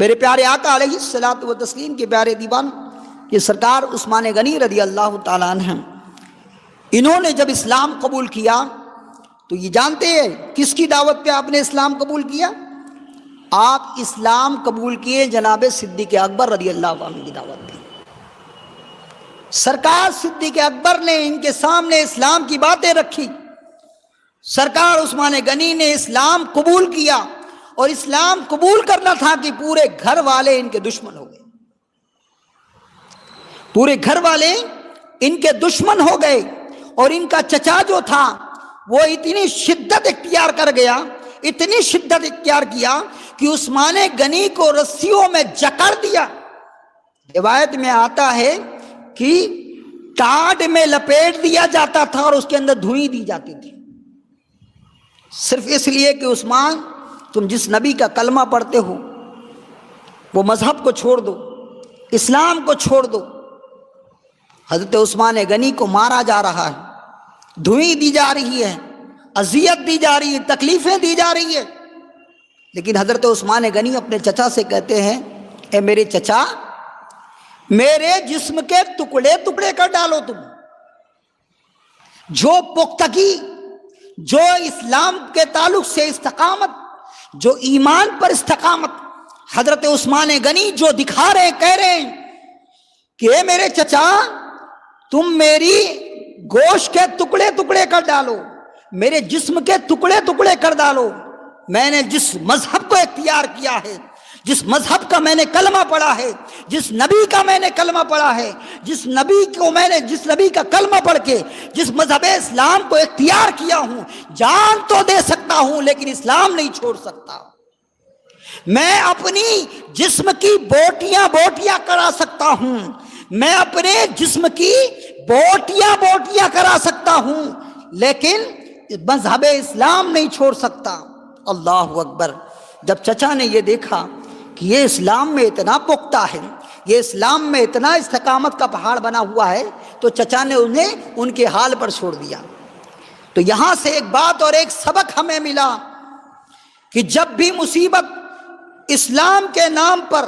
میرے پیارے آقا علیہ الصلوۃ والتسلیم کے پیارے دیوان یہ سرکار عثمان غنی رضی اللہ تعالیٰ عنہ، انہوں نے جب اسلام قبول کیا تو یہ جانتے ہیں کس کی دعوت پہ آپ نے اسلام قبول کیا؟ آپ اسلام قبول کیے جناب صدیق اکبر رضی اللہ عنہ کی دعوت پہ۔ سرکار صدیق اکبر نے ان کے سامنے اسلام کی باتیں رکھی، سرکار عثمان غنی نے اسلام قبول کیا، اور اسلام قبول کرنا تھا کہ پورے گھر والے ان کے دشمن ہو گئے، پورے گھر والے ان کے دشمن ہو گئے، اور ان کا چچا جو تھا وہ اتنی شدت اختیار کر گیا، اتنی شدت اختیار کیا کہ عثمان غنی کو رسیوں میں جکڑ دیا۔ روایت میں آتا ہے کہ ٹاٹ میں لپیٹ دیا جاتا تھا اور اس کے اندر دھوئی دی جاتی تھی، صرف اس لیے کہ عثمان تم جس نبی کا کلمہ پڑھتے ہو وہ مذہب کو چھوڑ دو، اسلام کو چھوڑ دو۔ حضرت عثمان غنی کو مارا جا رہا ہے، دھوئی دی جا رہی ہے، اذیت دی جا رہی ہے، تکلیفیں دی جا رہی ہے، لیکن حضرت عثمان غنی اپنے چچا سے کہتے ہیں اے میرے چچا، میرے جسم کے ٹکڑے ٹکڑے کر ڈالو تم۔ جو پختگی، جو اسلام کے تعلق سے استقامت، جو ایمان پر استقامت حضرت عثمان غنی جو دکھا رہے ہیں، کہہ رہے ہیں کہ اے میرے چچا، تم میری گوشت کے ٹکڑے ٹکڑے کر ڈالو، میرے جسم کے ٹکڑے ٹکڑے کر ڈالو، میں نے جس مذہب کو اختیار کیا ہے، جس مذہب کا میں نے کلمہ پڑھا ہے، جس نبی کا میں نے کلمہ پڑھا ہے، جس نبی کا کلمہ پڑھ کے جس مذہب اسلام کو اختیار کیا ہوں، جان تو دے سکتا ہوں لیکن اسلام نہیں چھوڑ سکتا۔ میں اپنی جسم کی بوٹیاں بوٹیاں کرا سکتا ہوں، میں اپنے جسم کی بوٹیاں بوٹیاں کرا سکتا ہوں، لیکن مذہب اسلام نہیں چھوڑ سکتا۔ اللہ اکبر۔ جب چچا نے یہ دیکھا کہ یہ اسلام میں اتنا پختہ ہے، یہ اسلام میں اتنا استقامت کا پہاڑ بنا ہوا ہے، تو چچا نے انہیں ان کے حال پر چھوڑ دیا۔ تو یہاں سے ایک بات اور ایک سبق ہمیں ملا کہ جب بھی مصیبت اسلام کے نام پر،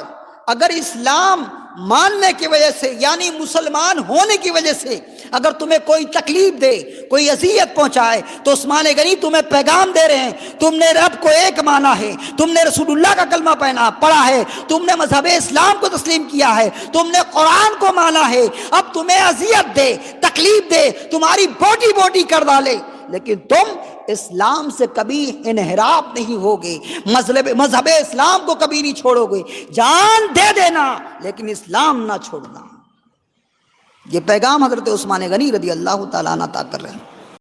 اگر اسلام ماننے کی وجہ سے یعنی مسلمان ہونے کی وجہ سے اگر تمہیں کوئی تکلیف دے، کوئی اذیت پہنچائے، تو عثمان غنی تمہیں پیغام دے رہے ہیں، تم نے رب کو ایک مانا ہے، تم نے رسول اللہ کا کلمہ پڑھا ہے، تم نے مذہب اسلام کو تسلیم کیا ہے، تم نے قرآن کو مانا ہے، اب تمہیں اذیت دے، تکلیف دے، تمہاری بوٹی بوٹی کر ڈالے، لیکن تم اسلام سے کبھی انحراف نہیں ہوگے، مذہب اسلام کو کبھی نہیں چھوڑو گے، جان دے دینا لیکن اسلام نہ چھوڑنا۔ یہ پیغام حضرت عثمان غنی رضی اللہ تعالیٰ عنہ عطا کر رہے ہیں۔